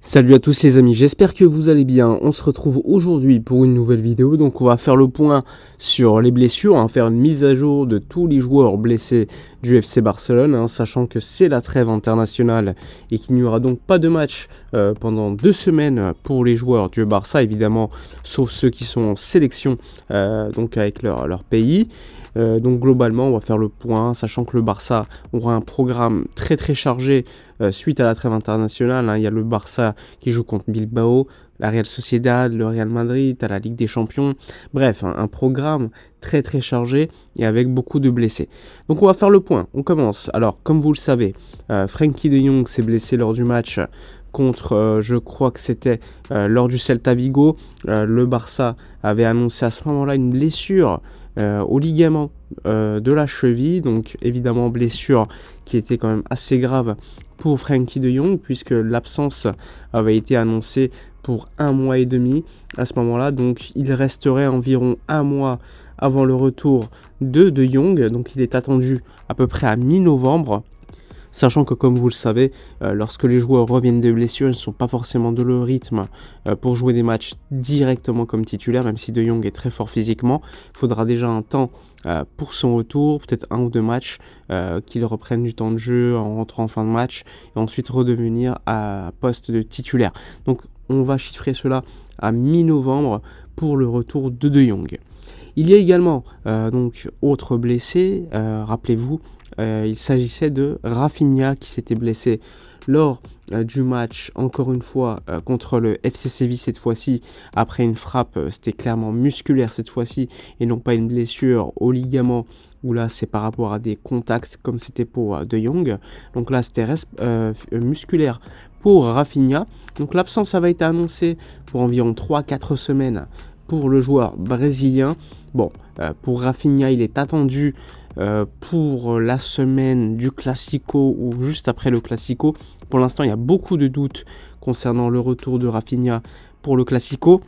Salut à tous les amis, j'espère que vous allez bien. On se retrouve aujourd'hui pour une nouvelle vidéo. Donc on va faire le point sur les blessures, on va faire une mise à jour de tous les joueurs blessés du FC Barcelone, sachant que c'est la trêve internationale et qu'il n'y aura donc pas de match pendant 2 semaines pour les joueurs du Barça, évidemment, sauf ceux qui sont en sélection donc avec leur pays. Donc globalement, on va faire le point, sachant que le Barça aura un programme très chargé suite à la trêve internationale. Il y a le Barça qui joue contre Bilbao, la Real Sociedad, le Real Madrid, à la Ligue des Champions. Bref, un programme très chargé et avec beaucoup de blessés. Donc on va faire le point, on commence. Alors comme vous le savez, Frenkie de Jong s'est blessé lors du match contre, je crois que c'était lors du Celta Vigo. Le Barça avait annoncé à ce moment-là une blessure au ligament de la cheville, donc évidemment blessure qui était quand même assez grave pour Frenkie de Jong, puisque l'absence avait été annoncée pour 1 mois et demi à ce moment-là, donc il resterait environ 1 mois avant le retour de Jong, donc il est attendu à peu près à mi-novembre. Sachant que comme vous le savez, lorsque les joueurs reviennent de blessures, ils ne sont pas forcément de leur rythme pour jouer des matchs directement comme titulaire, même si De Jong est très fort physiquement. Il faudra déjà un temps pour son retour, peut-être 1 ou 2 matchs, qu'il reprenne du temps de jeu en rentrant en fin de match, et ensuite redevenir à poste de titulaire. Donc on va chiffrer cela à mi-novembre pour le retour de Jong. Il y a également donc autre blessé, rappelez-vous, il s'agissait de Rafinha qui s'était blessé lors du match, encore une fois, contre le FC Séville cette fois-ci, après une frappe, c'était clairement musculaire cette fois-ci, et non pas une blessure au ligament, où là c'est par rapport à des contacts comme c'était pour De Jong. Donc là c'était musculaire pour Rafinha. Donc l'absence avait été annoncée pour environ 3-4 semaines pour le joueur brésilien. Bon, pour Rafinha, il est attendu pour la semaine du Classico ou juste après le Classico. Pour l'instant, il y a beaucoup de doutes concernant le retour de Rafinha pour le Classico.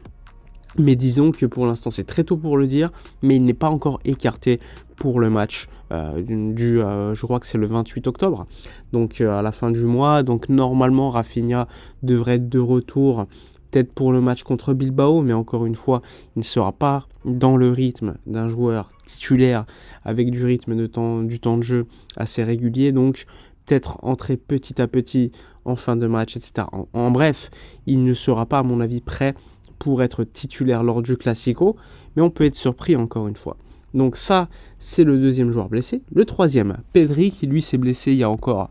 Mais disons que pour l'instant, c'est très tôt pour le dire, mais il n'est pas encore écarté pour le match je crois que c'est le 28 octobre, donc à la fin du mois. Donc normalement, Rafinha devrait être de retour peut-être pour le match contre Bilbao, mais encore une fois, il ne sera pas dans le rythme d'un joueur titulaire avec du rythme du temps de jeu assez régulier, donc peut-être entrer petit à petit en fin de match, etc. En bref, il ne sera pas, à mon avis, prêt pour être titulaire lors du Classico, mais on peut être surpris encore une fois. Donc ça, c'est le deuxième joueur blessé. Le troisième, Pedri, qui lui s'est blessé il y a encore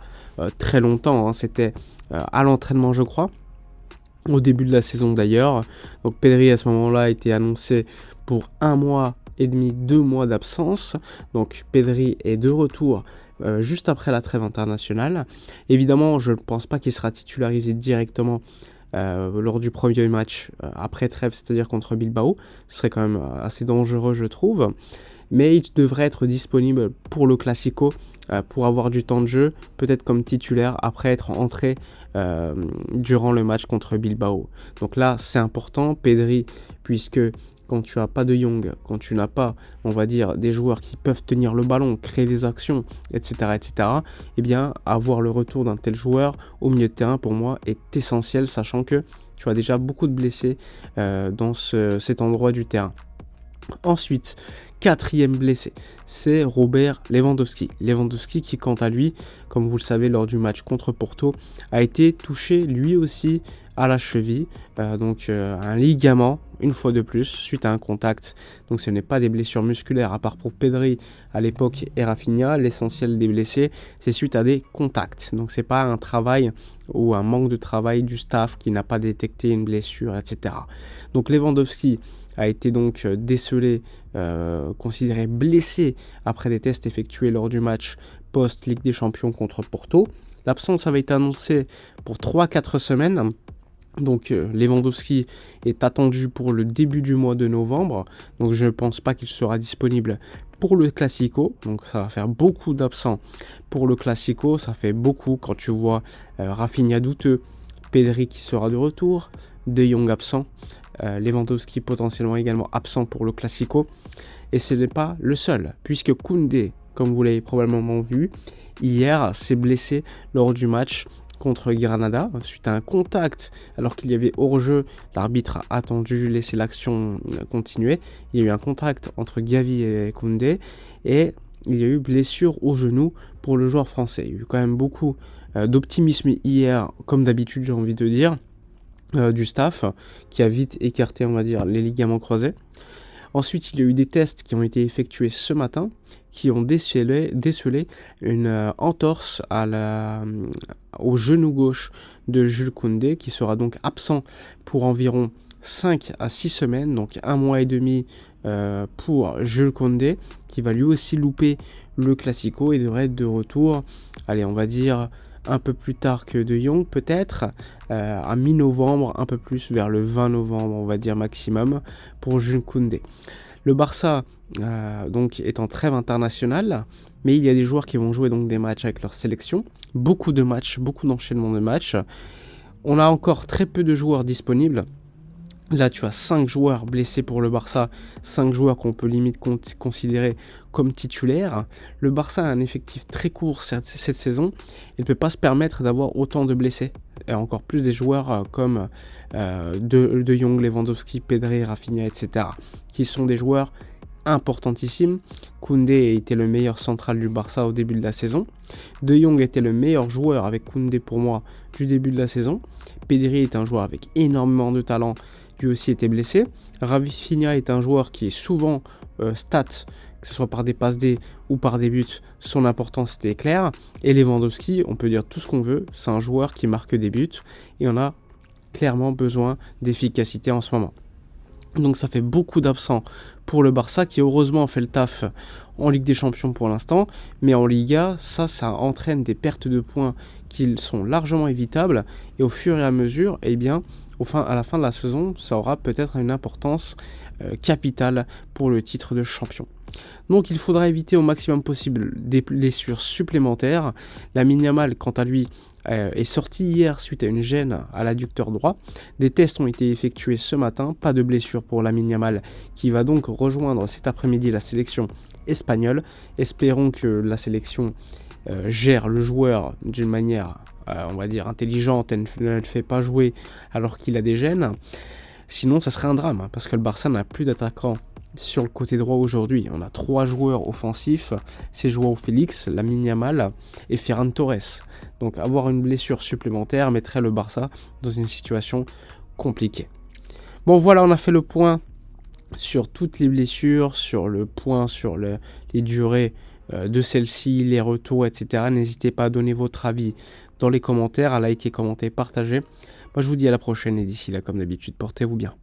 très longtemps, c'était à l'entraînement je crois, au début de la saison d'ailleurs. Donc Pedri à ce moment-là a été annoncé pour 1 mois et demi, 2 mois d'absence. Donc Pedri est de retour juste après la trêve internationale. Évidemment, je ne pense pas qu'il sera titularisé directement lors du premier match après trêve, c'est-à-dire contre Bilbao. Ce serait quand même assez dangereux, je trouve. Mais il devrait être disponible pour le Classico, pour avoir du temps de jeu, peut-être comme titulaire, après être entré durant le match contre Bilbao. Donc là, c'est important, Pedri, puisque quand tu n'as pas de Jong, quand tu n'as pas, on va dire, des joueurs qui peuvent tenir le ballon, créer des actions, etc., eh bien, avoir le retour d'un tel joueur au milieu de terrain, pour moi, est essentiel, sachant que tu as déjà beaucoup de blessés dans cet endroit du terrain. Ensuite, 4e blessé, c'est Robert Lewandowski. Lewandowski qui, quant à lui, comme vous le savez, lors du match contre Porto, a été touché lui aussi à la cheville, un ligament, une fois de plus, suite à un contact. Donc ce n'est pas des blessures musculaires, à part pour Pedri à l'époque et Rafinha. L'essentiel des blessés, c'est suite à des contacts. Donc c'est pas un travail ou un manque de travail du staff qui n'a pas détecté une blessure, etc. Donc Lewandowski a été donc décelé, considéré blessé après des tests effectués lors du match post-Ligue des Champions contre Porto. L'absence avait été annoncée pour 3-4 semaines. Donc Lewandowski est attendu pour le début du mois de novembre. Donc je ne pense pas qu'il sera disponible pour le Classico. Donc ça va faire beaucoup d'absents pour le Classico. Ça fait beaucoup quand tu vois Rafinha douteux, Pedri qui sera de retour, De Jong absent, Lewandowski potentiellement également absent pour le Classico. Et ce n'est pas le seul, puisque Koundé, comme vous l'avez probablement vu, hier s'est blessé lors du match contre Granada, suite à un contact, alors qu'il y avait hors-jeu, l'arbitre a attendu, laissé l'action continuer. Il y a eu un contact entre Gavi et Koundé, et il y a eu blessure au genou pour le joueur français. Il y a eu quand même beaucoup d'optimisme hier, comme d'habitude j'ai envie de dire, du staff, qui a vite écarté, on va dire, les ligaments croisés. Ensuite, il y a eu des tests qui ont été effectués ce matin, qui ont décelé une entorse au genou gauche de Jules Koundé, qui sera donc absent pour environ 5 à 6 semaines, donc 1 mois et demi pour Jules Koundé, qui va lui aussi louper le Classico et devrait être de retour, allez, on va dire un peu plus tard que De Jong peut-être, à mi-novembre, un peu plus vers le 20 novembre, on va dire maximum, pour Jules Koundé. Le Barça donc est en trêve internationale, mais il y a des joueurs qui vont jouer donc des matchs avec leur sélection, beaucoup de matchs, beaucoup d'enchaînements de matchs. On a encore très peu de joueurs disponibles. Là, tu as 5 joueurs blessés pour le Barça, 5 joueurs qu'on peut limite considérer comme titulaires. Le Barça a un effectif très court cette saison. Il ne peut pas se permettre d'avoir autant de blessés. Et encore plus des joueurs comme de Jong, Lewandowski, Pedri, Rafinha, etc. qui sont des joueurs importantissimes. Koundé était le meilleur central du Barça au début de la saison. De Jong était le meilleur joueur avec Koundé pour moi du début de la saison. Pedri est un joueur avec énormément de talent, lui aussi était blessé. Rafinha est un joueur qui est souvent stat, que ce soit par des passes D ou par des buts, son importance était claire. Et Lewandowski, on peut dire tout ce qu'on veut, c'est un joueur qui marque des buts et on a clairement besoin d'efficacité en ce moment. Donc ça fait beaucoup d'absents pour le Barça qui heureusement fait le taf en Ligue des Champions pour l'instant, mais en Liga, ça entraîne des pertes de points qui sont largement évitables et au fur et à mesure, eh bien, à la fin de la saison, ça aura peut-être une importance capitale pour le titre de champion. Donc il faudra éviter au maximum possible des blessures supplémentaires. Lamine Yamal, quant à lui, est sorti hier suite à une gêne à l'adducteur droit. Des tests ont été effectués ce matin, pas de blessure pour Lamine Yamal qui va donc rejoindre cet après-midi la sélection espagnole. Espérons que la sélection gère le joueur d'une manière, on va dire, intelligente et ne le fait pas jouer alors qu'il a des gênes. Sinon, ça serait un drame, parce que le Barça n'a plus d'attaquant sur le côté droit aujourd'hui. On a 3 joueurs offensifs, c'est Joao Félix, Lamine Yamal et Ferran Torres. Donc avoir une blessure supplémentaire mettrait le Barça dans une situation compliquée. Bon voilà, on a fait le point sur toutes les blessures, sur le point sur les durées de celles-ci, les retours, etc. N'hésitez pas à donner votre avis dans les commentaires, à liker, commenter, partager. Moi je vous dis à la prochaine et d'ici là, comme d'habitude, portez-vous bien.